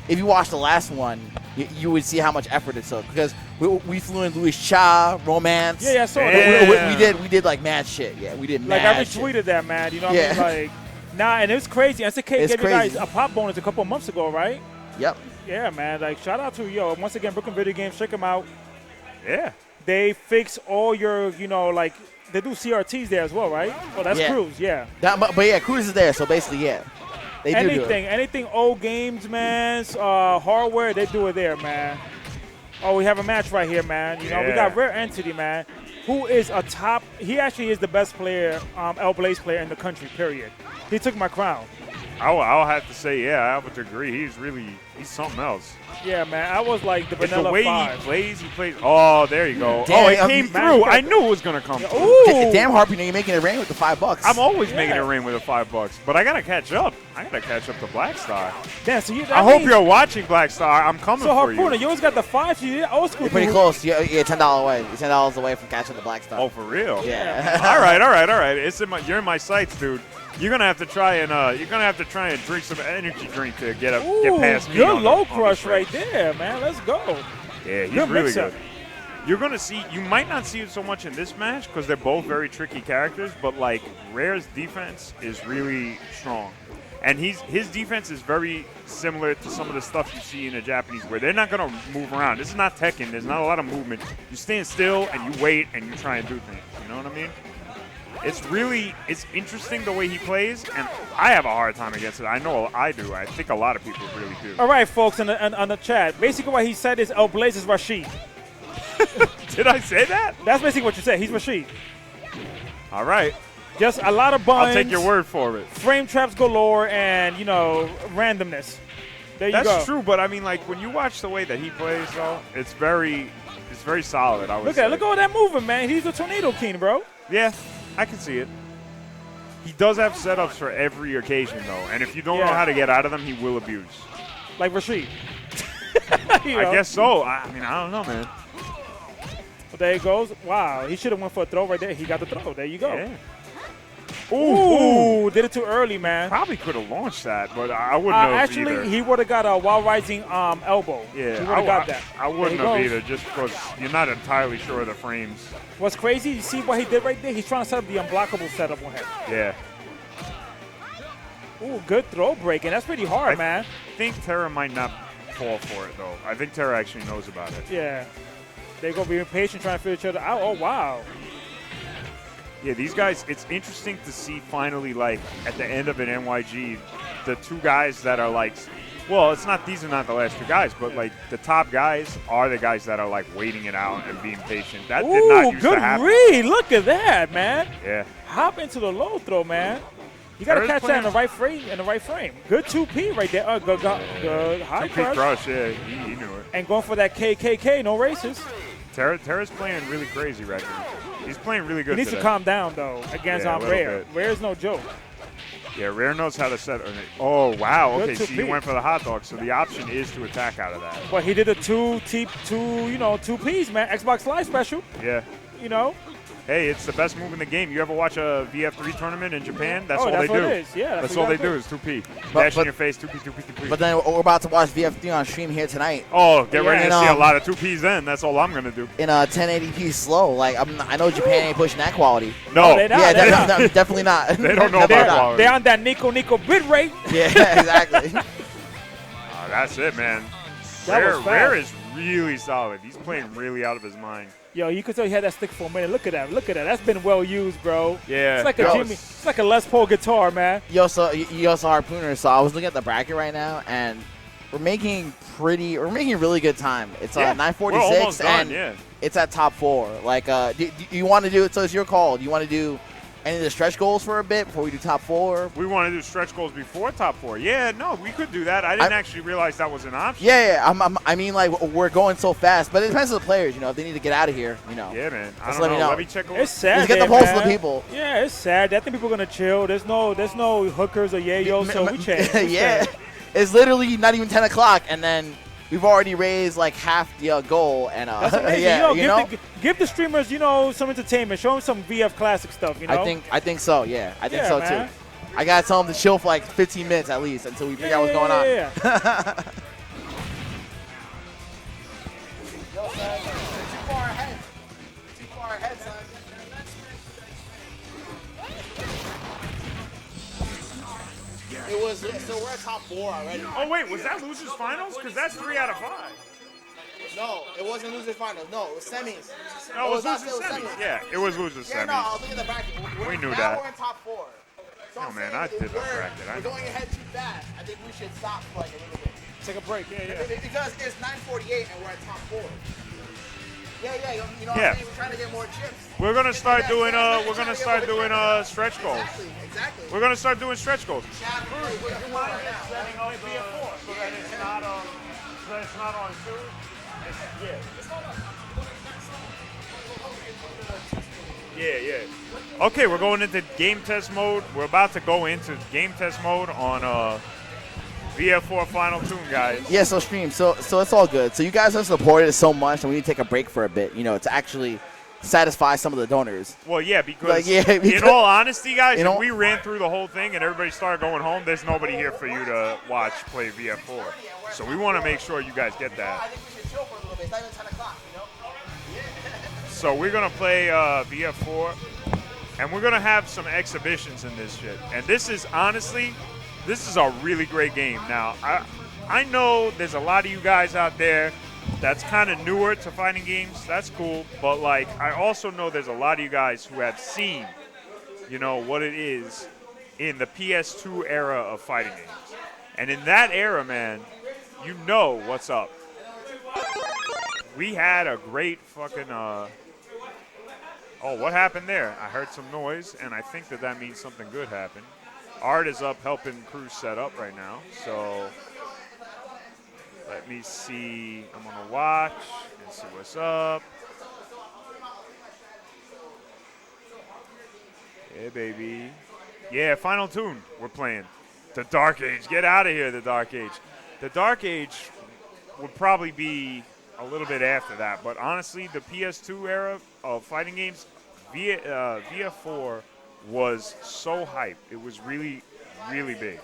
if you watch the last one, you would see how much effort it took because we flew in Louis Cha, Romance. Yeah, I saw that. We did like mad shit. Yeah, we did mad I shit. retweeted that, man. You know what I mean? Like, nah, and it was crazy. SK gave you guys a pop bonus a couple of months ago, right? Yep. Yeah, man. Like, shout out to once again, Brooklyn Video Games. Check them out. Yeah. They fix all your, like, they do CRTs there as well, right? Oh, that's Cruise, yeah. But yeah, Cruise is there, so basically, yeah. They do it. Anything old games, man, hardware, they do it there, man. Oh, we have a match right here, man. You know, we got Rare Entity, man, who is a top. He actually is the best player, L Blaze player in the country, period. He took my crown. I'll have to say, yeah, I would agree. He's something else. Yeah, man. I was like the vanilla the way 5. he plays. Oh, there you go. Damn, it came through. I knew it was going to come through. Ooh. Damn, Harpy, you're making it rain with the $5. I'm always making it rain with the $5, but I got to catch up. I got to catch up to Black Star. Damn, so I hope you're watching Black Star. I'm coming for you. So, Harpooner, you always got the 5. So you're old school. You're pretty close. You're $10 away. You're $10 away from catching the Black Star. Oh, for real? Yeah. all right. You're in my sights, dude. You're gonna have to try and drink some energy drink to get past me. Good low crush right there, man. Let's go. Yeah, he's really good. You're gonna see. You might not see it so much in this match because they're both very tricky characters. But like Rare's defense is really strong, and his defense is very similar to some of the stuff you see in the Japanese, where they're not gonna move around. This is not Tekken. There's not a lot of movement. You stand still and you wait and you try and do things. You know what I mean? It's interesting the way he plays, and I have a hard time against it. I know I do. I think a lot of people really do. All right, folks, on the chat. Basically what he said is El Blaze is Rashid. Did I say that? That's basically what you said. He's Rashid. All right. Just a lot of buns. I'll take your word for it. Frame traps galore and, randomness. There you go. That's true, but I mean, like, when you watch the way that he plays, though, it's very solid, I would say. Look at all that movement, man. He's a Tornado King, bro. Yeah. I can see it. He does have setups for every occasion, though. And if you don't know how to get out of them, he will abuse. Like Rashid. I guess so. I mean, I don't know, man. Well, there he goes. Wow. He should have went for a throw right there. He got the throw. There you go. Yeah. Ooh. Did it too early, man. Probably could have launched that, but I wouldn't have actually, either. he would have got a Wild Rising elbow. Yeah, he would have got that. I wouldn't have either, just because you're not entirely sure of the frames. What's crazy, you see what he did right there? He's trying to set up the unblockable setup on him. Yeah. Ooh, good throw breaking. That's pretty hard, man. I think Terra might not fall for it, though. I think Terra actually knows about it. Yeah. They're going to be impatient trying to figure each other out. Oh, wow. Yeah, these guys, it's interesting to see finally, like, at the end of an NYG, the two guys that are, like, well, these are not the last two guys, but, like, the top guys are the guys that are, like, waiting it out and being patient. That did not used to happen. Good read. Look at that, man. Yeah. Hop into the low throw, man. You got to catch that in the right frame. Good 2P right there. Good high 2P crush, yeah. He knew it. And going for that KKK, no races. Terra's playing really crazy right now. He's playing really good. He needs to calm down, though, against Rare. Rare's no joke. Yeah, Rare knows how to set. Oh, wow. Okay, so he went for the hot dog. So the option is to attack out of that. But he did a two Ps, man. Xbox Live special. Yeah. Hey, it's the best move in the game. You ever watch a VF3 tournament in Japan? That's all they do. It is. Yeah, that's all they do is 2P. Dash in your face, 2P, 2P, 2P. But then we're about to watch VF3 on stream here tonight. Oh, get ready to see a lot of 2Ps then. That's all I'm going to do. In a 1080p slow. Like, I know Japan ain't pushing that quality. No. They're not. Yeah, definitely not. They don't know about quality. They're on that Nico bit rate. Yeah, exactly. That's it, man. Rare is really solid. He's playing really out of his mind. Yo, you could tell he had that stick for a minute. Look at that. That's been well used, bro. Yeah. It's like a Les Paul guitar, man. You also Harpooner. So I was looking at the bracket right now, and we're making really good time. It's 9:46, and it's at top 4. Like, do you want to do it? So it's your call. Do you want to do any of the stretch goals for a bit before we do top 4? We want to do stretch goals before top 4. Yeah, no, we could do that. I didn't actually realize that was an option. Yeah. I mean, like, we're going so fast, but it depends on the players. If they need to get out of here, Yeah, man. Just let me know. Let me check. It's sad. Just get the pulse of the people. Yeah, it's sad. I think people are gonna chill. There's no hookers or yayos, so we change. Yeah, it's literally not even 10 o'clock, and then we've already raised like half the goal, and that's amazing. Give the streamers, some entertainment. Show them some VF classic stuff. I think so. Yeah, I think so too. I gotta tell them to chill for like 15 minutes at least until we figure out what's going on. son. Too far ahead. Too far ahead, son. It was, so we're at top 4 already. Oh, wait, was that losers finals? Because that's 3 out of 5. No, it wasn't losers finals. No, it was semis. No, it was losers semis. Yeah, it was losers semis. Yeah, no, I was looking at the bracket. We knew now that. We're in top 4. So oh, man, I did that bracket. We're going ahead too fast. I think we should stop for like a little bit. Take a break, yeah. Because it's 9:48 and we're at top 4. Yeah, you know what I'm saying? We're trying to get more chips. We're gonna start doing stretch goals. Exactly. We're gonna start doing stretch goals. Setting up VF4 so that it's not on 2. Yeah. Okay, we're going into game test mode. We're about to go into game test mode on VF4 Final Tune, guys. Yeah, so stream. So it's all good. So you guys have supported it so much, and we need to take a break for a bit, to actually satisfy some of the donors. Well, yeah, because in all honesty, guys, if we ran through the whole thing and everybody started going home, there's nobody here for you to watch play VF4. So we want to make sure you guys get that. I think we should chill for a little bit. It's not even 10 o'clock, So we're going to play VF4, and we're going to have some exhibitions in this shit. And this is, honestly, this is a really great game. Now, I know there's a lot of you guys out there that's kind of newer to fighting games. That's cool. But, like, I also know there's a lot of you guys who have seen, what it is in the PS2 era of fighting games. And in that era, man, you know what's up. We had a great fucking, oh, what happened there? I heard some noise, and I think that means something good happened. Art is up helping crew set up right now, so let me see. I'm gonna watch and see what's up. Yeah, baby. Yeah, Final Tune we're playing. The Dark Age. Get out of here, the Dark Age. The Dark Age would probably be a little bit after that, but honestly, the PS2 era of fighting games, VF4 was so hype. It was really, really big.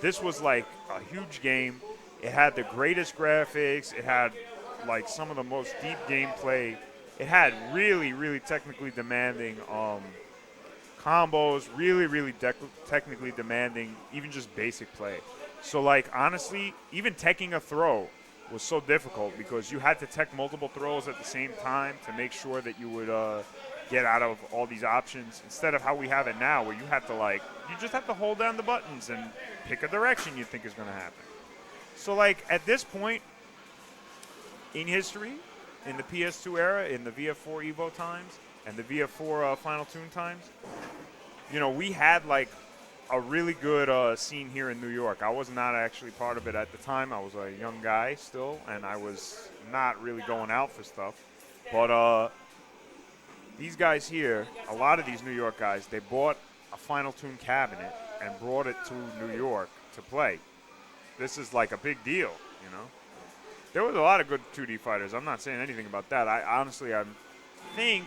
This was like a huge game. It had the greatest graphics. It had like some of the most deep gameplay. It had really, really technically demanding combos, really, really technically demanding even just basic play. So like honestly, even teching a throw was so difficult because you had to tech multiple throws at the same time to make sure that you would get out of all these options instead of how we have it now where you have to you just have to hold down the buttons and pick a direction you think is going to happen. So like at this point in history, in the PS2 era, in the VF4 Evo times and the VF4 Final Tune times, we had like a really good scene here in New York. I was not actually part of it at the time. I was a young guy still, and I was not really going out for stuff. But these guys here, a lot of these New York guys, they bought a Final Tune cabinet and brought it to New York to play. This is like a big deal, There was a lot of good 2D fighters. I'm not saying anything about that. I think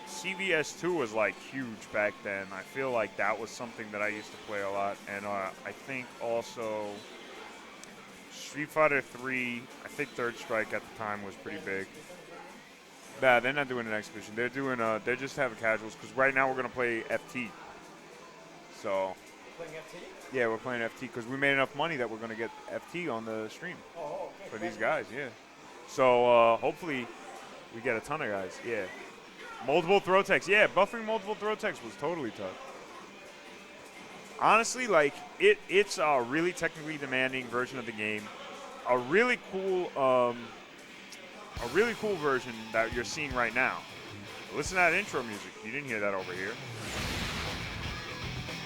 CVS2 was like huge back then. I feel like that was something that I used to play a lot. And I think also Street Fighter 3, I think Third Strike at the time was pretty big. Nah, they're not doing an exhibition. They're doing they're just having casuals because right now we're going to play FT. So. Playing FT? Yeah, we're playing FT because we made enough money that we're going to get FT on the stream for these guys, yeah. So hopefully we get a ton of guys, yeah. Multiple throw techs. Yeah, buffering multiple throw techs was totally tough. Honestly, like, it's a really technically demanding version of the game. A really cool version that you're seeing right now. Listen to that intro music. You didn't hear that over here.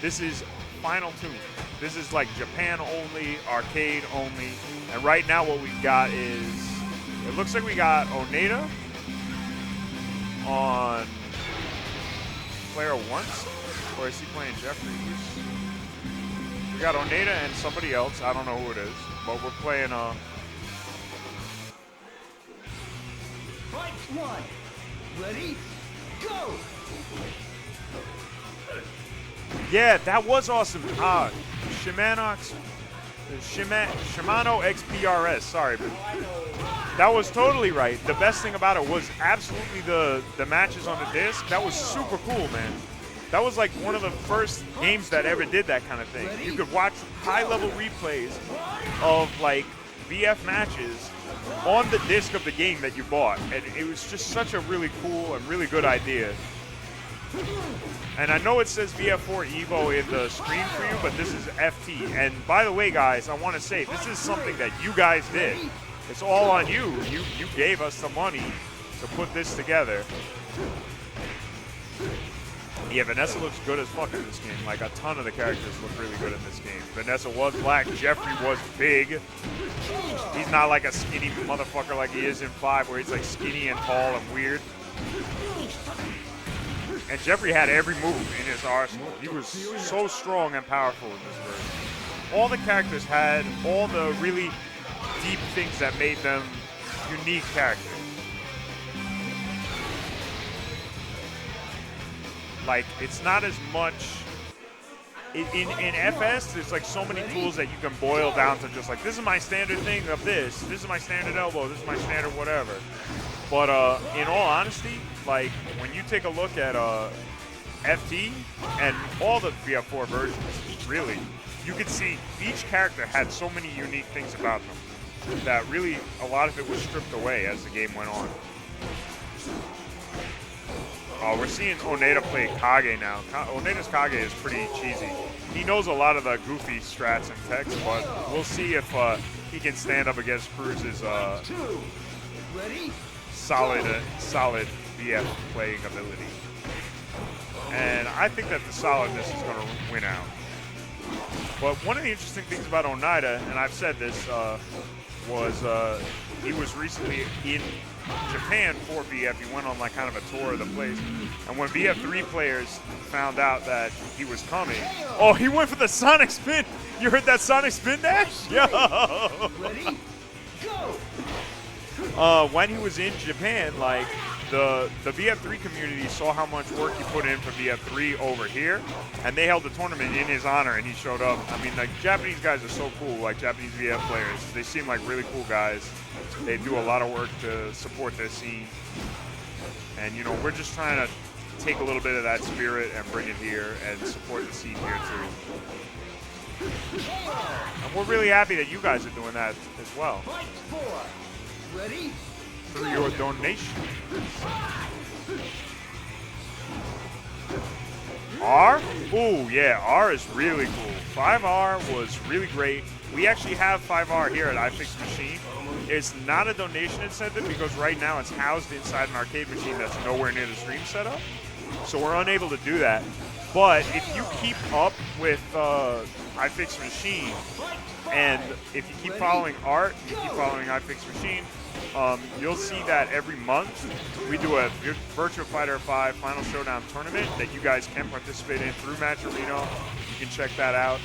This is Final Tune. This is like Japan only, arcade only. And right now what we've got is, it looks like we got Oneta on player once, or is he playing Jeffrey? We got Oneta and somebody else. I don't know who it is, but we're playing Fight one. Ready? Go. Yeah, that was awesome. Shimano XPRS. Sorry, but That was totally right. The best thing about it was absolutely the matches on the disc. That was super cool, man. That was like one of the first games that ever did that kind of thing. You could watch high-level replays of like VF matches on the disc of the game that you bought, and it was just such a really cool and really good idea. And I know it says VF4 Evo in the screen for you, but this is FT. And by the way, guys, I want to say this is something that you guys did. It's all on you. You gave us the money to put this together. Yeah, Vanessa looks good as fuck in this game. Like, a ton of the characters look really good in this game. Vanessa was black. Jeffrey was big. He's not like a skinny motherfucker like he is in 5, where he's like skinny and tall and weird. And Jeffrey had every move in his arsenal. He was so strong and powerful in this version. All the characters had all the really deep things that made them unique characters. Like, it's not as much in FS. There's like so many tools that you can boil down to just like, this is my standard thing of this is my standard elbow, this is my standard whatever. But in all honesty, like, when you take a look at FT and all the VF4 versions, really, you could see each character had so many unique things about them that really a lot of it was stripped away as the game went on. We're seeing Oneta play Kage now. Oneta's Kage is pretty cheesy. He knows a lot of the goofy strats and techs, but we'll see if he can stand up against Cruz's solid VF playing ability. And I think that the solidness is going to win out. But one of the interesting things about Oneta, and I've said this, was he was recently in Japan for VF. He went on like kind of a tour of the place. And when VF3 players found out that he was coming, oh, he went for the Sonic Spin. You heard that Sonic Spin dash? Yo! Ready? Go! When he was in Japan, like, the VF3 community saw how much work he put in for VF3 over here, and they held a tournament in his honor, and he showed up. I mean, like, Japanese guys are so cool, like Japanese VF players. They seem like really cool guys. They do a lot of work to support their scene. And, you know, we're just trying to take a little bit of that spirit and bring it here and support the scene here, too. And we're really happy that you guys are doing that as well. Fight 4. Ready? Through your donation. R? Ooh, yeah, R is really cool. 5R was really great. We actually have 5R here at iFix Machine. It's not a donation incentive because right now it's housed inside an arcade machine that's nowhere near the stream setup. So we're unable to do that. But if you keep up with iFix Machine, and if you keep following Art, you keep following iFix Machine, you'll see that every month we do a Virtua Fighter 5 Final Showdown tournament that you guys can participate in through Match Arena. You can check that out.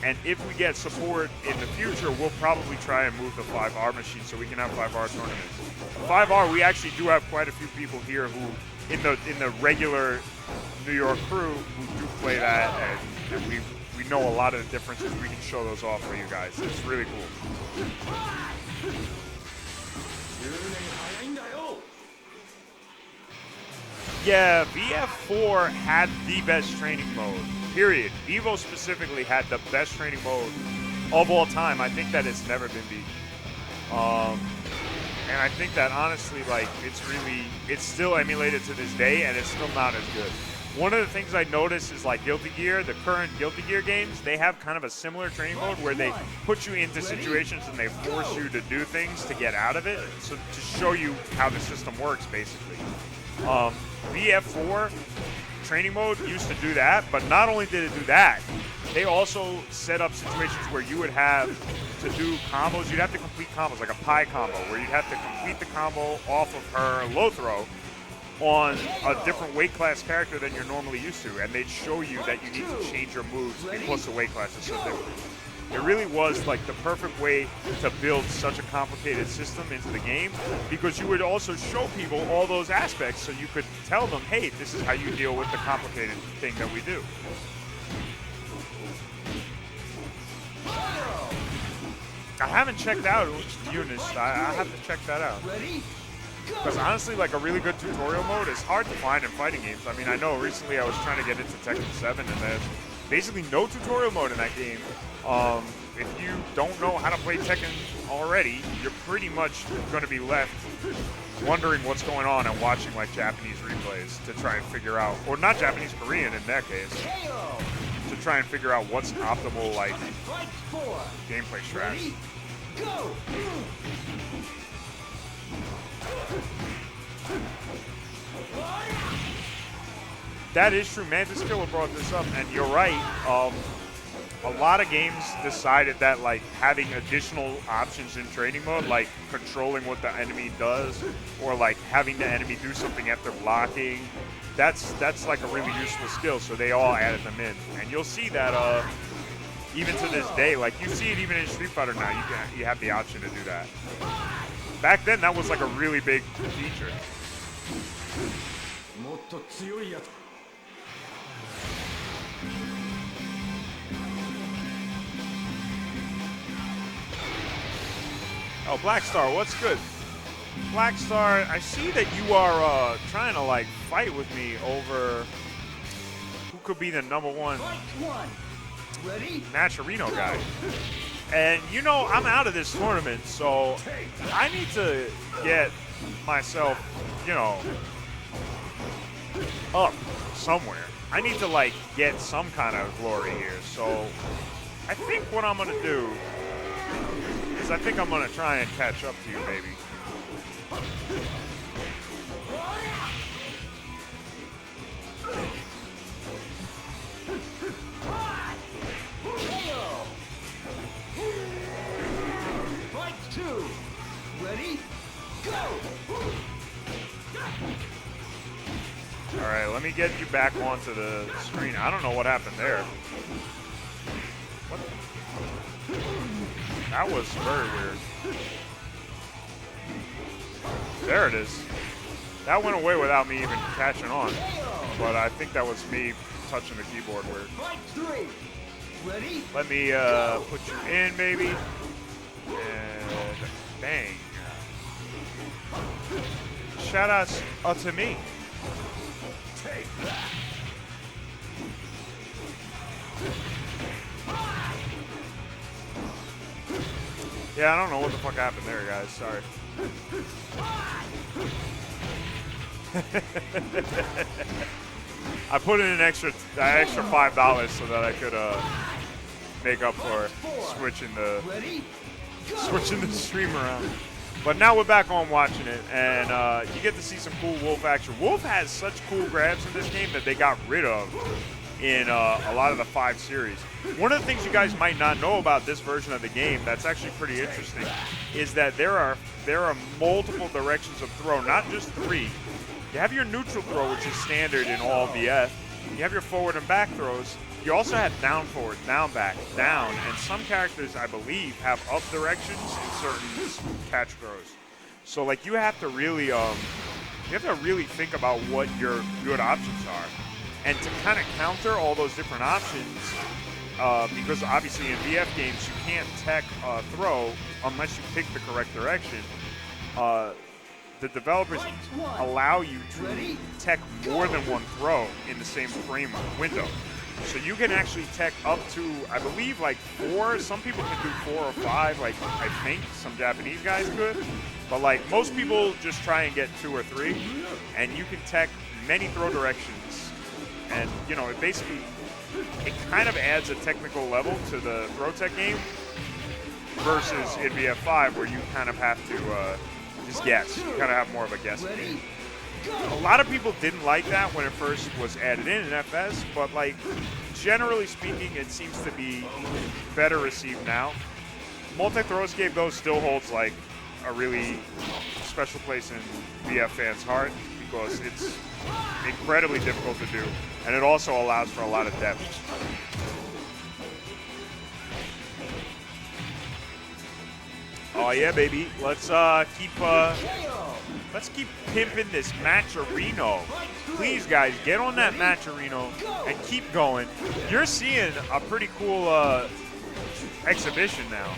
And if we get support in the future, we'll probably try and move the 5R machine so we can have 5R tournaments. 5R, we actually do have quite a few people here who, in the regular New York crew, who do play that, and we know a lot of the differences. We can show those off for you guys. It's really cool. Yeah, VF4 had the best training mode, period. Evo specifically had the best training mode of all time. I think that it's never been beat. And I think that honestly, like, it's still emulated to this day, and it's still not as good. One of the things I noticed is like Guilty Gear, the current Guilty Gear games, they have kind of a similar training mode where they put you into situations and they force you to do things to get out of it, so to show you how the system works, basically. VF4 training mode used to do that, but not only did it do that, they also set up situations where you would have to do combos. You'd have to complete combos, like a pie combo, where you'd have to complete the combo off of her low throw on a different weight class character than you're normally used to, and they'd show you that you need to change your moves because the weight classes. So it really was like the perfect way to build such a complicated system into the game, because you would also show people all those aspects so you could tell them, hey, this is how you deal with the complicated thing that we do. I haven't checked out Eunice. I have to check that out. Because honestly, like a really good tutorial mode is hard to find in fighting games. I mean, I know recently I was trying to get into Tekken 7 and there's basically no tutorial mode in that game. If you don't know how to play Tekken already, you're pretty much going to be left wondering what's going on and watching like Japanese replays to try and figure out, or not Japanese, Korean in that case, to try and figure out what's optimal like gameplay strats. That is true. Mantis Killer brought this up, and you're right. A lot of games decided that like having additional options in training mode, like controlling what the enemy does, or like having the enemy do something after blocking, that's like a really useful skill. So they all added them in, and you'll see that even to this day. Like you see it even in Street Fighter now. You have the option to do that. Back then, that was like a really big feature. Oh, Black Star, what's good? Black Star, I see that you are trying to like fight with me over who could be the #1 Matcherino guy. And you know, I'm out of this tournament, so I need to get myself, you know, up somewhere. I need to like get some kind of glory here. So I think what I'm gonna do is I think I'm gonna try and catch up to you, baby. Ready? Go! All right, let me get you back onto the screen. I don't know what happened there. What? That was very weird. There it is. That went away without me even catching on. But I think that was me touching the keyboard weird. Let me put you in, baby. And bang. Shoutouts to me. Yeah, I don't know what the fuck happened there, guys. Sorry. I put in an extra $5 so that I could make up for switching the stream around. But now we're back on watching it, and you get to see some cool Wolf action. Wolf has such cool grabs in this game that they got rid of in a lot of the 5 series. One of the things you guys might not know about this version of the game that's actually pretty interesting is that there are multiple directions of throw, not just 3. You have your neutral throw, which is standard in all VF. You have your forward and back throws. You also have down forward, down back, down, and some characters, I believe, have up directions in certain catch throws. So like you have to really think about what your good options are, and to kind of counter all those different options, because obviously in VF games you can't tech throw unless you pick the correct direction. The developers allow you to tech more than one throw in the same frame window. So you can actually tech up to, I believe, like 4. Some people can do 4 or 5, like I think some Japanese guys could. But like most people just try and get 2 or 3. And you can tech many throw directions. And, you know, it kind of adds a technical level to the throw tech game versus in VF5 where you kind of have to just guess. You kind of have more of a guess game. A lot of people didn't like that when it first was added in FS, but like generally speaking, it seems to be better received now. Multi-throw escape though still holds like a really special place in VF fans' heart because it's incredibly difficult to do, and it also allows for a lot of depth. Oh yeah, baby. Let's keep pimping this Matcherino. Please, guys, get on that Matcherino and keep going. You're seeing a pretty cool exhibition now.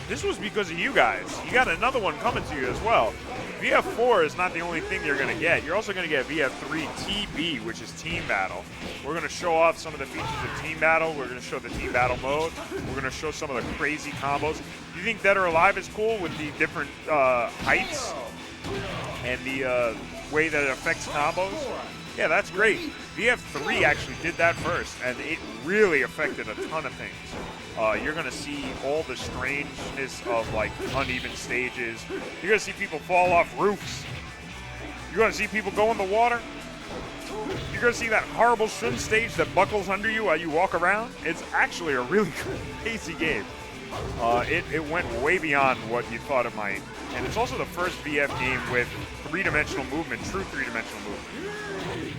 this was because of you guys. You got another one coming to you as well. VF4 is not the only thing you're going to get. You're also going to get VF3 TB, which is Team Battle. We're going to show off some of the features of Team Battle. We're going to show the Team Battle mode. We're going to show some of the crazy combos. You think Dead or Alive is cool with the different heights and the way that it affects combos? Yeah, that's great. VF3 actually did that first, and it really affected a ton of things. You're going to see all the strangeness of, like, uneven stages. You're going to see people fall off roofs. You're going to see people go in the water. You're going to see that horrible Shun stage that buckles under you while you walk around. It's actually a really crazy game. It went way beyond what you thought it might. And it's also the first VF game with three-dimensional movement, true three-dimensional movement.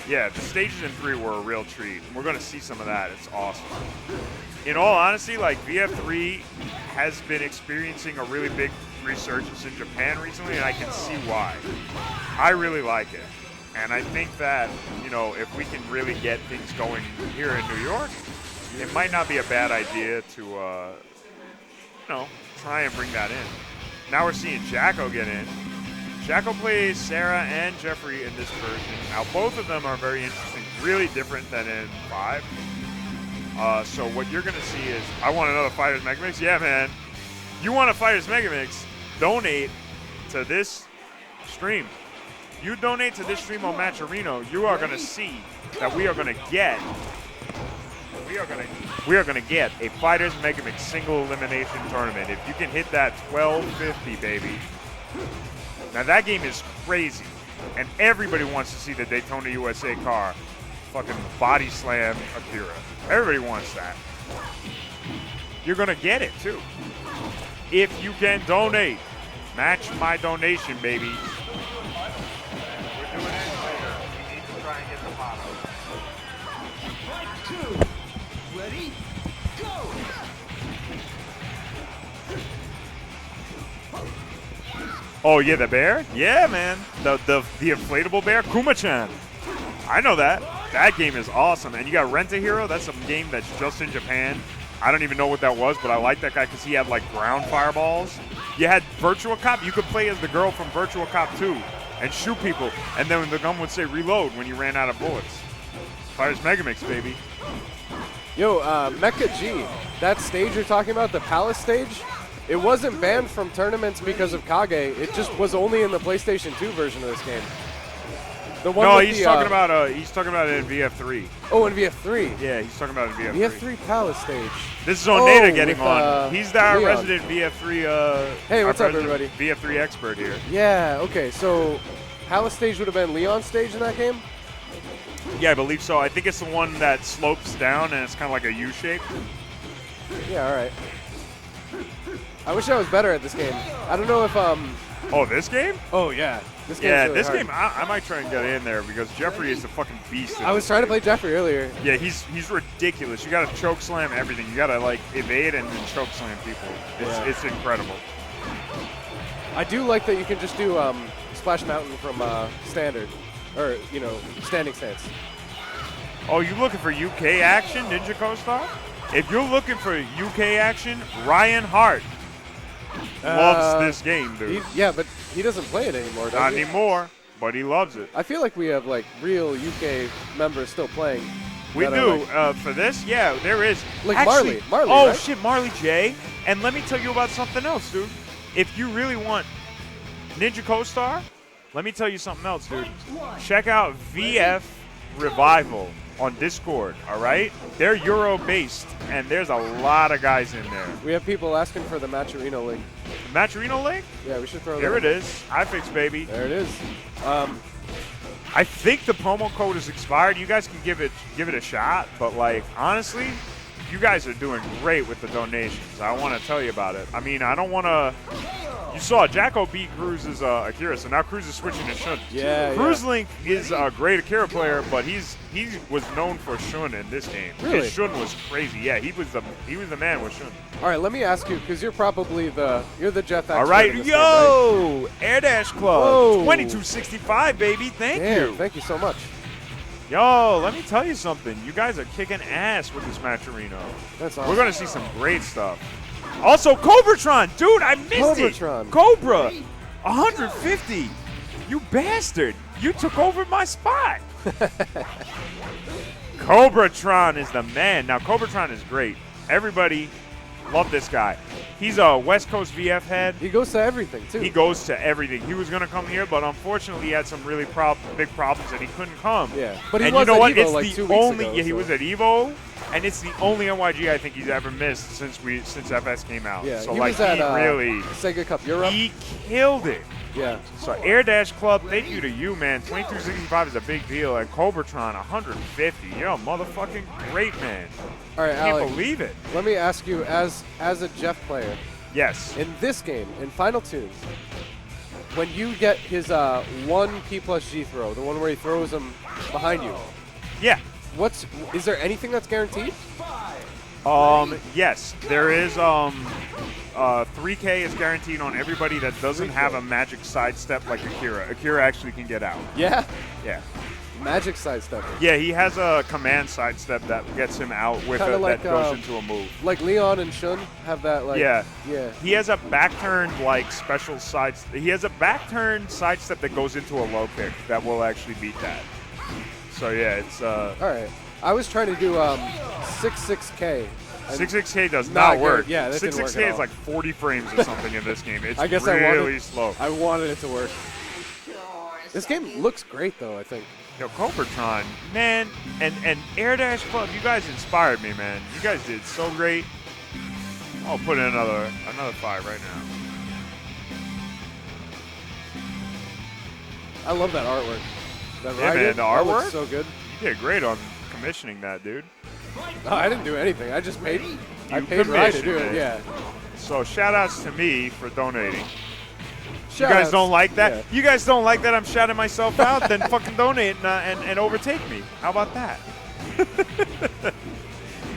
Yeah, the stages in 3 were a real treat. We're going to see some of that. It's awesome. In all honesty, like, VF3 has been experiencing a really big resurgence in Japan recently, and I can see why. I really like it. And I think that, you know, if we can really get things going here in New York, it might not be a bad idea to, you know, try and bring that in. Now we're seeing Jacko get in. Jacko plays Sarah and Jeffrey in this version. Now, both of them are very interesting, really different than in 5. So what you're going to see is, I want another Fighters Megamix. Yeah, man. You want a Fighters Megamix, donate to this stream. You donate to this stream on Matcherino, you are going to see that we are going to get a Fighters Megamix single elimination tournament. If you can hit that 1250, baby. Now that game is crazy, and everybody wants to see the Daytona USA car fucking body slam Akira. Everybody wants that. You're gonna get it too. If you can donate, match my donation, baby. We're doing it later. We need to try and get the pot out. 2, ready, go! Oh yeah, the bear? Yeah, man. The inflatable bear, Kuma-chan. I know that. That game is awesome. And you got Rent-A-Hero. That's a game that's just in Japan. I don't even know what that was, but I like that guy because he had like ground fireballs. You had Virtua Cop. You could play as the girl from Virtua Cop 2 and shoot people. And then the gun would say reload when you ran out of bullets. Fighters Megamix, baby. Yo, Mecha G, that stage you're talking about, the Palace stage, it wasn't banned from tournaments because of Kage. It just was only in the PlayStation 2 version of this game. The one no, he's talking about it in VF3. Oh, in VF3. Yeah, he's talking about it in VF3. VF3 Palace stage. This is Oneda getting with, on. He's our Leon. resident VF3. Hey, what's up, everybody? VF3 expert here. Yeah. Okay. So, Palace stage would have been Leon's stage in that game. Yeah, I believe so. I think it's the one that slopes down and it's kind of like a U shape. Yeah. All right. I wish I was better at this game. I don't know if Oh, this game? Oh yeah. This game's yeah, really this hard. game. I might try and get in there because Jeffrey is a fucking beast. I was trying to play Jeffrey earlier. Yeah, he's ridiculous. You got to choke slam everything. You got to like evade and then choke slam people. It's incredible. I do like that you can just do Splash Mountain from standard, or standing stance. Oh, you looking for UK action, Ninja Co-Star? If you're looking for UK action, Ryan Hart loves this game, dude. But he doesn't play it anymore, does Not he? anymore, but he loves it. I feel like we have like real UK members still playing. We do. For this, yeah, there is. Like actually, Marley, oh, right? shit, Marley J. And let me tell you about something else, dude. If you really want Ninja Co-Star, let me tell you something else, dude. Check out VF Revival on Discord, all right? They're Euro-based, and there's a lot of guys in there. We have people asking for the Matcherino link. The Matcherino link? Yeah, we should throw that There in. it is. iFix, baby. There it is. I think the promo code is expired. You guys can give it a shot, but like honestly, you guys are doing great with the donations. I want to tell you about it. I mean, I don't want to. You saw Jacko beat Cruz's Akira, so now Cruz is switching to Shun. Yeah. Cruz Link is a great Akira player, but he was known for Shun in this game. Really? His Shun was crazy. Yeah, he was the man with Shun. All right, let me ask you, because you're probably the Jeff. All right, expert in this yo, Air Dash Club, Whoa. 2265, baby. Thank game, right? you. Damn, thank you so much. Yo, let me tell you something. You guys are kicking ass with this match, Reno. That's awesome. We're going to see some great stuff. Also, Cobratron. Dude, I missed Cobratron. it. Cobra, 150. You bastard. You took over my spot. Cobratron is the man. Now, Cobratron is great. Everybody love this guy. He's a West Coast VF head. He goes to everything, too. He goes to everything. He was going to come here, but unfortunately he had some really big problems and he couldn't come. Yeah, but he and was you know at what? Evo It's like the 2 weeks only ago. yeah, he so. was at Evo, and it's the only NYG I think he's ever missed since FS came out. Yeah, so he like was at he really Sega Cup Europe. he killed it. Yeah. So Air Dash Club, thank you to you, man. 2265 is a big deal, and Cobratron 150. Yo, motherfucking great, man. All right, Can't Alex, believe it. let me ask you, as a Jeff player, Yes. in this game, in Final Tune, when you get his 1 P+G throw, the one where he throws him behind you, Yeah. is there anything that's guaranteed? Yes, there is 3K is guaranteed on everybody that doesn't have a magic sidestep like Akira. Akira actually can get out. Yeah. Yeah. Magic sidestep. Yeah, he has a command sidestep that gets him out with Kinda like, that goes into a move. Like Leon and Shun have that, like. Yeah. Yeah. He has a back turn like special side. He has a back turn sidestep that goes into a low kick that will actually beat that. So yeah, it's All right. I was trying to do 66K. 66K does Not not work. good. Yeah, that didn't work 66K at is all. like 40 frames or something in this game. It's I guess really slow. I wanted it to work. This game looks great, though, I think. Yo, Cobratron, man, and Air Dash Club, you guys inspired me, man. You guys did so great. I'll put in another 5 right now. I love that artwork. That Yeah, Raiden, man, the that looks artwork? so good. You did great on commissioning that, dude. No, I didn't do anything. I just paid. I You paid Rai to commissioned do it. it. Yeah. So shout outs to me for donating. You Shout guys outs. don't like that? Yeah. You guys don't like that I'm shouting myself out? Then fucking donate and overtake me. How about that?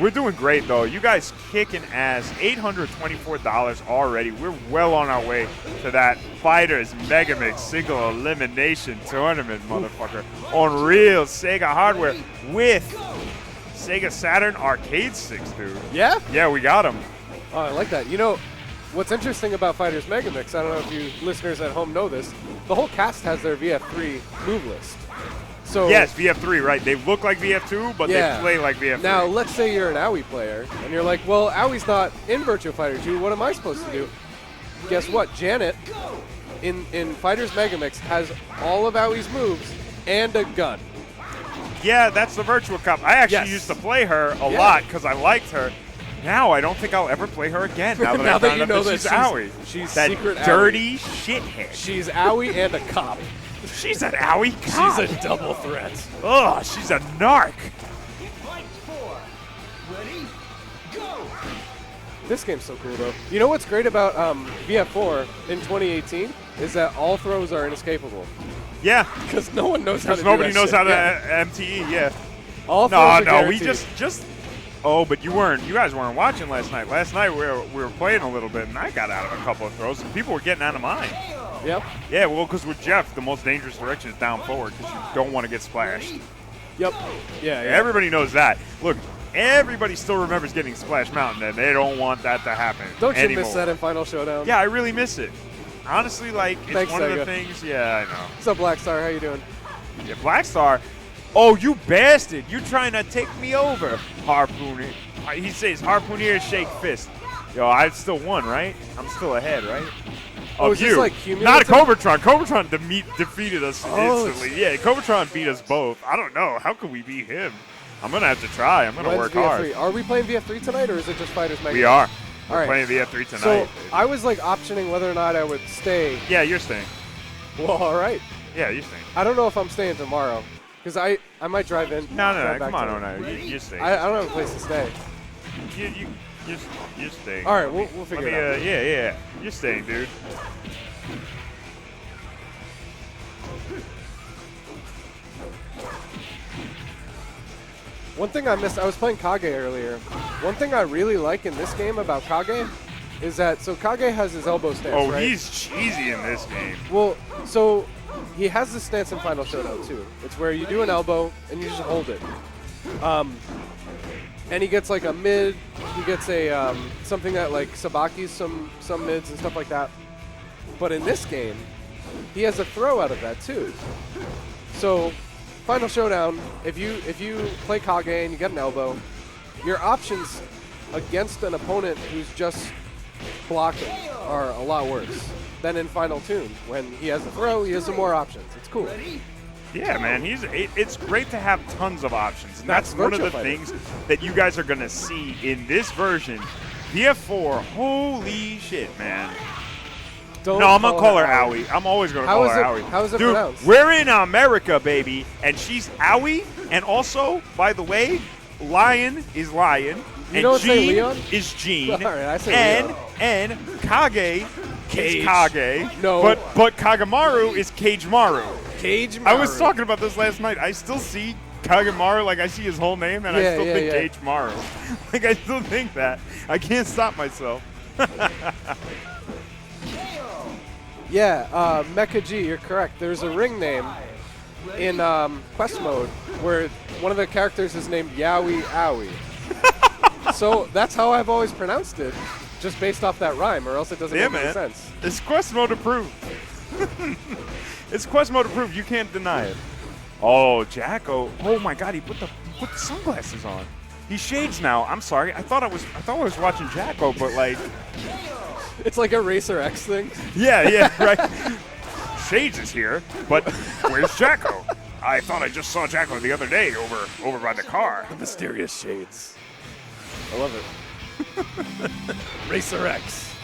We're doing great, though. You guys kicking ass. $824 already. We're well on our way to that Fighters Megamix single elimination tournament, motherfucker. On real Sega hardware with Sega Saturn arcade sticks, dude. Yeah? Yeah, we got them. Oh, I like that. You know, what's interesting about Fighters Megamix, I don't know if you listeners at home know this, the whole cast has their VF3 move list. So Yes, VF3, right. They look like VF2, but Yeah. they play like VF3. now, let's say you're an Owie player, and you're like, well, Owie's not in Virtua Fighter 2. What am I supposed to do? Guess what? Janet, in Fighters Megamix, has all of Owie's moves and a gun. Yeah, that's the Virtua Cop. I actually Yes. used to play her a Yeah. lot because I liked her. Now I don't think I'll ever play her again. Now that Now I that found you out know that that she's she's- Owie. she's that secret Owie. dirty shithead. She's Owie and a cop. She's an Owie cop. She's a double threat. Ugh, she's a narc. Fight 4. Ready? Go! This game's so cool, though. You know what's great about VF4 in 2018 is that all throws are inescapable Yeah, because no one knows how to because do nobody that knows shit. how to Yeah. MTE. Yeah. All throws No, are no, we guaranteed. just. Oh, but you guys weren't watching last night. Last night we were playing a little bit, and I got out of a couple of throws, and people were getting out of mine. Yep. Yeah, well, because with Jeff, the most dangerous direction is down forward because you don't want to get splashed. Yep. Yeah. Everybody knows that. Look, everybody still remembers getting Splash Mountain, and they don't want that to happen Don't you anymore. miss that in Final Showdown? Yeah, I really miss it. Honestly, like, it's Thanks, one of the Sega. things. Yeah, I know. What's up, Black Star? How you doing? Yeah, Black Star. Oh, you bastard! You trying to take me over, Harpooner? He says Harpooner shake fist. Yo, I still won, right? I'm still ahead, right? Oh, Of is this you. like Not cumulative? Cobratron. Cobratron defeated us Oh, instantly. Yeah, Cobratron beat us both. I don't know. How could we beat him? I'm going to have to try. I'm going to When's work hard. VF3? Are we playing VF3 tonight, or is it just Fighters Megamix? We are. We're All right. playing VF3 tonight. So baby. I was like optioning whether or not I would stay. Yeah, you're staying. Well, all right. Yeah, you're staying. I don't know if I'm staying tomorrow because I might drive in. No, drive back come on, tonight. no. You're staying. I don't have a place to stay. You're staying. All right, we'll figure it out. Yeah. You're staying, dude. One thing I missed, I was playing Kage earlier. One thing I really like in this game about Kage is that so Kage has his elbow stance, Oh, right? he's cheesy in this game. Well, so he has this stance in Final Showdown too. It's where you do an elbow and you just hold it. And he gets like a mid. He gets a something that like Sabaki's some mids and stuff like that. But in this game, he has a throw out of that too. So Final Showdown, if you play Kage and you get an elbow, your options against an opponent who's just blocking are a lot worse than in Final Tune. When he has a throw, he has some more options. It's cool. Yeah, man, it's great to have tons of options, and that's one of the things that you guys are going to see in this version. VF4, holy shit, man. No, I'm going to call her Owie. I'm always going to call her Owie. How is it Dude, pronounced? we're in America, baby, and she's Owie, and also, by the way, Lion is Lion, You don't say Leon? is Gene, All right, I say Leon. and Kage is Kage, No. but Kagemaru is Kagemaru. Cage I was talking about this last night. I still see Kagemaru, like I see his whole name, and I still think Cage Maru. Like I still think that. I can't stop myself. Yeah, Mecha G, you're correct. There's a ring name in quest mode where one of the characters is named Yowie Owie. So that's how I've always pronounced it, just based off that rhyme, or else it doesn't make any sense. It's quest mode approved. It's quest mode approved. You can't deny it. Oh, Jacko. Oh my God, he put the sunglasses on. He shades now. I'm sorry. I thought I was watching Jacko, but like It's like a Racer X thing. yeah, right. Shades is here, but where's Jacko? I thought I just saw Jacko the other day over by the car. The mysterious shades. I love it. Racer X.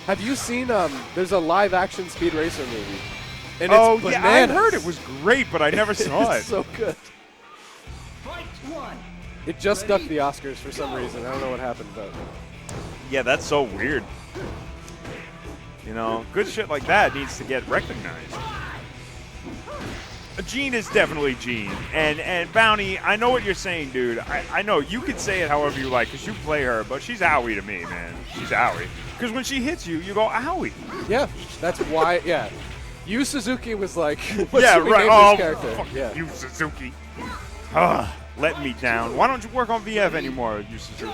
Have you seen there's a live action Speed Racer movie? And Oh it's yeah, I bananas. heard it was great, but I never saw it. It's so good. Fight one. It just ducked the Oscars for some reason. I don't know what happened, but Yeah, that's so weird. You know, good shit like that needs to get recognized. Gene is definitely Gene. And Bounty, I know what you're saying, dude. I know you can say it however you like because you play her, but she's Owie to me, man. She's Owie. Because when she hits you, you go Owie. yeah, that's why. Yeah, Yu Suzuki was like, what Yeah, should we right. name Oh, this character? fuck Yeah. you, Suzuki. Let me down. Why don't you work on VF anymore, you Suzuki?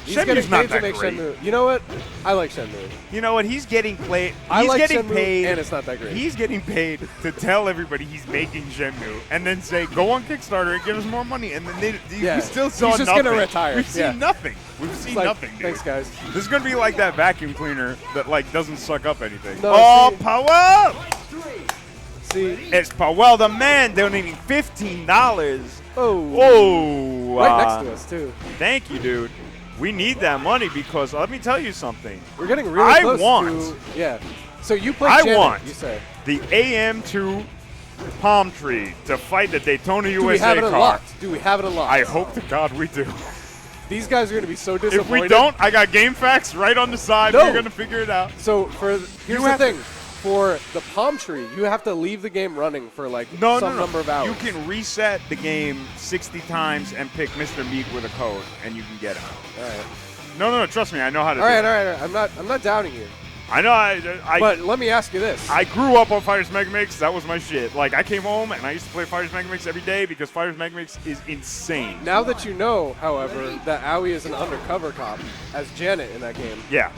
He's Shenmue's getting not paid to that make great. Shenmue. You know what? I like Shenmue. You know what? He's getting played. I He's like getting Shenmue, paid, and it's not that great. He's getting paid to tell everybody he's making Shenmue, and then say, "Go on Kickstarter and give us more money." And then Yeah. we still saw He's just nothing. gonna retire. We've Yeah. seen nothing. We've seen It's like, nothing, dude. thanks, guys. This is gonna be like that vacuum cleaner that like doesn't suck up anything. No, oh, see- Powell! See, It's Powell, the man, donating $15. oh, Oh, right next to us too. Thank you, dude. We need that money because let me tell you something. We're getting really I close want- to, yeah. So you play I Janet, want you say. the AM2 Palm Tree to fight the Daytona Do we USA have it car. unlocked? Do we have it unlocked? I hope to God we do. These guys are going to be so disappointed. If we don't, I got game facts right on the side. No. We're going to figure it out. So here's the have thing. For the palm tree, you have to leave the game running for like No, some number of hours. You can reset the game 60 times and pick Mr. Meat with a code, and you can get him. All right. No, trust me, I know how to All do right, it. all right. I'm not doubting you. I know. But let me ask you this. I grew up on Fighters Megamix. That was my shit. Like, I came home and I used to play Fighters Megamix every day because Fighters Megamix is insane. Now that you know, however, that Aoi is an undercover cop as Janet in that game, Yeah.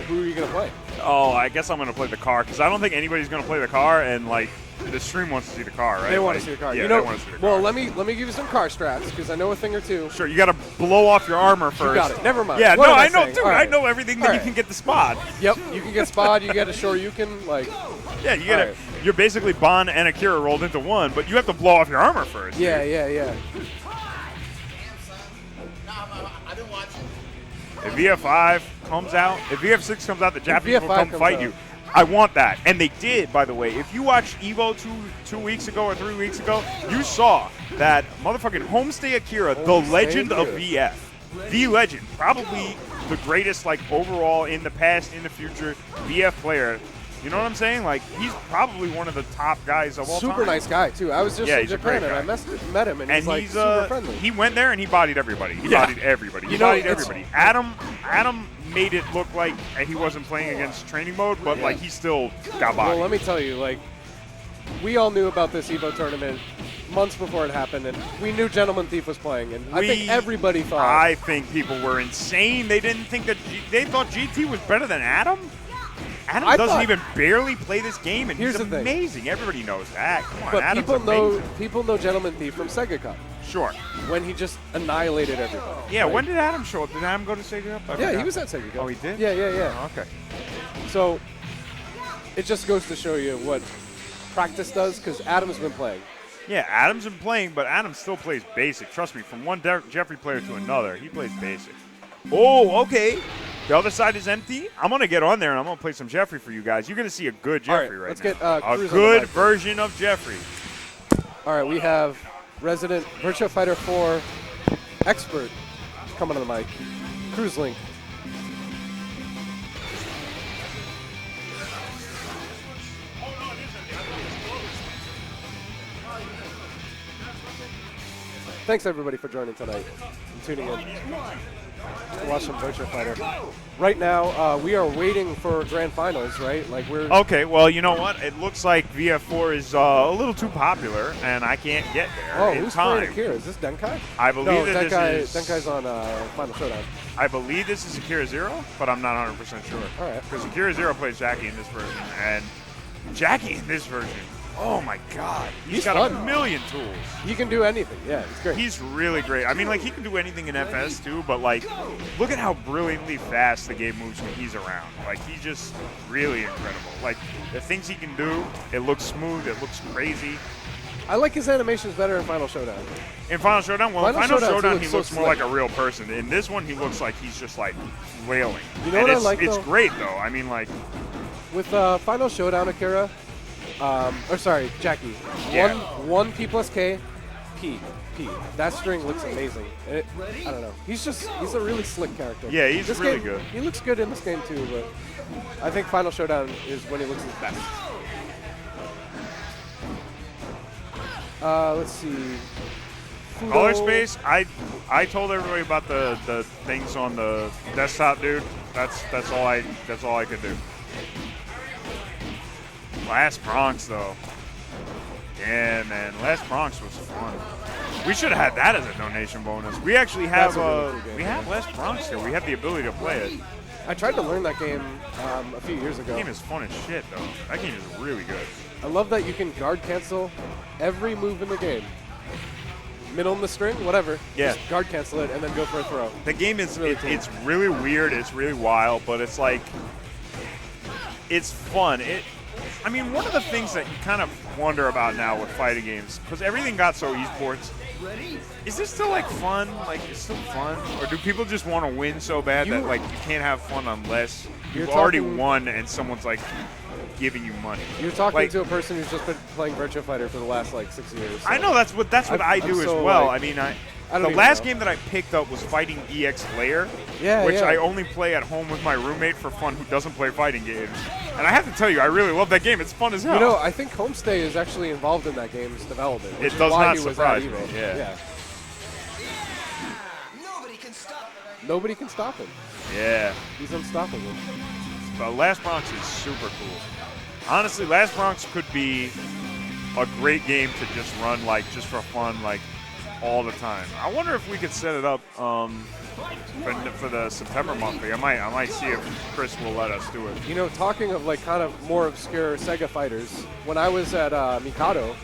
who are you going to play? Oh, I guess I'm going to play the car because I don't think anybody's going to play the car, and, like, the stream wants to see the car, right? They want to Like, see the car. Yeah, you know, they want to see the car. well, let me give you some car strats because I know a thing or two. Sure, you got to blow off your armor first. You got it. Never mind. Yeah, What no, am I know, saying? dude. All right. I know everything that All you right. can get the spot. Yep, you can get Spod, you get a Shoryuken, like, Yeah, you get All it. right. You're basically Bon and Akira rolled into one, but you have to blow off your armor first. yeah, dude. yeah. I've been watching. If VF5 comes out, if VF6 comes out, the Japanese will VF5 come comes fight out. you. I want that. And they did, by the way. If you watched Evo two weeks ago or 3 weeks ago, you saw that motherfucking Homestay Akira, the Homestay legend of Akira. VF. The legend. Probably the greatest, like, overall, in the past, in the future, VF player. You know what I'm saying? Like, he's probably one of the top guys of all time. Super nice guy, too. I was just Yeah, in he's a Japan great and I guy. met him, and he's, like, super friendly. he went there and he bodied everybody. He Yeah. bodied everybody. He You know, bodied it's- everybody. Adam made it look like he wasn't playing against training mode, but like he still got by. Well, let me tell you, like, we all knew about this EVO tournament months before it happened, and we knew Gentleman Thief was playing, and I think everybody thought. I think people were insane. They didn't think that they thought GT was better than Adam. Adam doesn't even barely play this game, and he's amazing. Everybody knows that. Come on, but Adam's people know Gentleman Thief from Sega Cup. Sure. When he just annihilated everybody. Yeah, when did Adam show up? Did Adam go to Sega Cup? Yeah, he was at Sega Cup. Oh, he did? Yeah. Oh, okay. So it just goes to show you what practice does, because Adam's been playing. Yeah, Adam's been playing, but Adam still plays basic. Trust me, from one Jeffrey player to another, he plays basic. Oh, okay. The other side is empty. I'm going to get on there, and I'm going to play some Jeffrey for you guys. You're going to see a good Jeffrey right let's now. Get, a good version of Jeffrey. All right, we have resident Virtua Fighter 4 expert coming on the mic. Cruise Link. Thanks everybody for joining tonight and tuning in to watch some Virtua Fighter. Right now, we are waiting for grand finals, right? Like we're okay. Well, you know what? It looks like VF4 is a little too popular, and I can't get there. Oh, in who's time. playing Akira? Is this Denkai? I believe that Denkai's on Final Showdown. I believe this is Akira 0, but I'm not 100% sure. All right. Because Akira 0 plays Jackie in this version, and Jackie in this version. Oh my God, he's got fun. a million tools. He can do anything. Yeah, it's great. He's really great. I mean, like, he can do anything in FS too, but like, look at how brilliantly fast the game moves when he's around. Like, he's just really incredible. Like, the things he can do, it looks smooth, it looks crazy. I like his animations better in Final Showdown. In Final Showdown? Well, in Final Showdown, he looks so more like a real person. In this one, he looks like he's just like wailing. You know what I like, It's great though. I mean, like, with Final Showdown, Akira. Jackie. Yeah. One P plus K, P. That string looks amazing. I don't know. He's a really slick character. Yeah, he's really good. He looks good in this game too, but I think Final Showdown is when he looks his best. Let's see. Color space. I told everybody about the things on the desktop, dude. That's all I could do. Last Bronx, though. Yeah, man. Last Bronx was fun. We should have had that as a donation bonus. We actually have we have Last Bronx here. We have the ability to play it. I tried to learn that game a few years ago. That game is fun as shit, though. That game is really good. I love that you can guard cancel every move in the game. Middle in the string, whatever. Yeah. Just guard cancel it and then go for a throw. The game is really cool. It's really weird. It's really wild, but it's like it's fun. I mean, one of the things that you kind of wonder about now with fighting games, because everything got so esports, is this still like fun? Like, it's still fun? Or do people just want to win so bad that like you can't have fun unless you've already won and someone's like giving you money? You're talking to a person who's just been playing Virtua Fighter for the last like 6 years. So. I know that's what I do as well. I mean, the last game that I picked up was Fighting EX Layer, which I only play at home with my roommate for fun who doesn't play fighting games. And I have to tell you, I really love that game. It's fun as hell. You know, I think Homestay is actually involved in that game's development. It does not surprise me. Yeah. Nobody can stop him. Yeah. He's unstoppable. But Last Bronx is super cool. Honestly, Last Bronx could be a great game to just run, like, just for fun, like, all the time. I wonder if we could set it up for the September monthly. I might see if Chris will let us do it. You know, talking of like kind of more obscure Sega fighters, when I was at Mikado,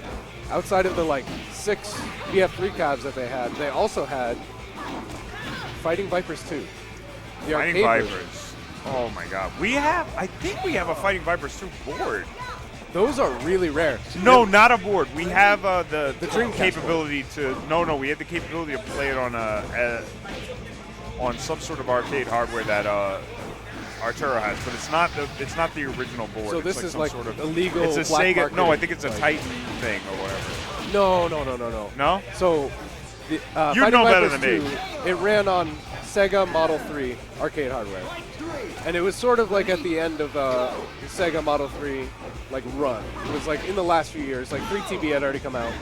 outside of the like 6 VF3 cabs that they had, they also had Fighting Vipers 2. Fighting Vipers. Oh my God. I think we have a Fighting Vipers 2 board. Those are really rare. No, not a board. We have the Dreamcast capability to. No, we have the capability to play it on some sort of arcade hardware that Arturo has, but it's not the original board. So this is like sort of illegal. It's a black Sega. market, No, I think it's a Titan thing or whatever. No. No? So the you know better than me. It ran on Sega Model 3 arcade hardware, and it was sort of like at the end of the Sega Model 3 like run. It was like in the last few years, like 3TB had already come out,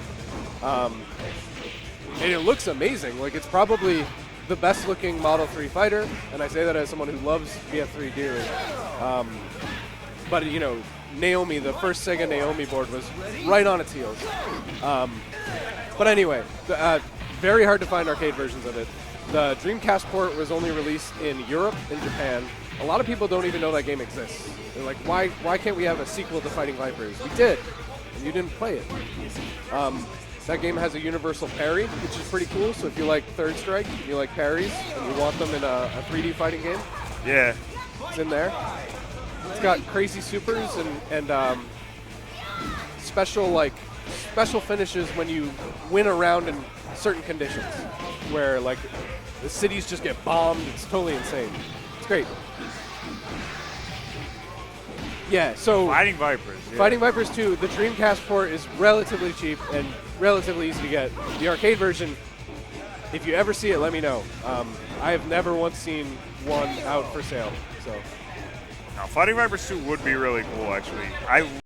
and it looks amazing. Like it's probably the best looking Model 3 fighter, and I say that as someone who loves VF3 dearly. But you know, Naomi, the first Sega Naomi board was right on its heels. But anyway, very hard to find arcade versions of it. The Dreamcast port was only released in Europe and Japan. A lot of people don't even know that game exists. They're like, why can't we have a sequel to Fighting Vipers? We did, and you didn't play it. That game has a universal parry, which is pretty cool. So if you like Third Strike, you like parries, and you want them in a 3D fighting game, yeah, it's in there. It's got crazy supers and special finishes when you win a round in certain conditions, where like the cities just get bombed. It's totally insane. It's great. Yeah, so Fighting Vipers. Yeah. Fighting Vipers 2, the Dreamcast port is relatively cheap and relatively easy to get. The arcade version, if you ever see it, let me know. I have never once seen one out for sale. So. Now, Fighting Vipers 2 would be really cool, actually.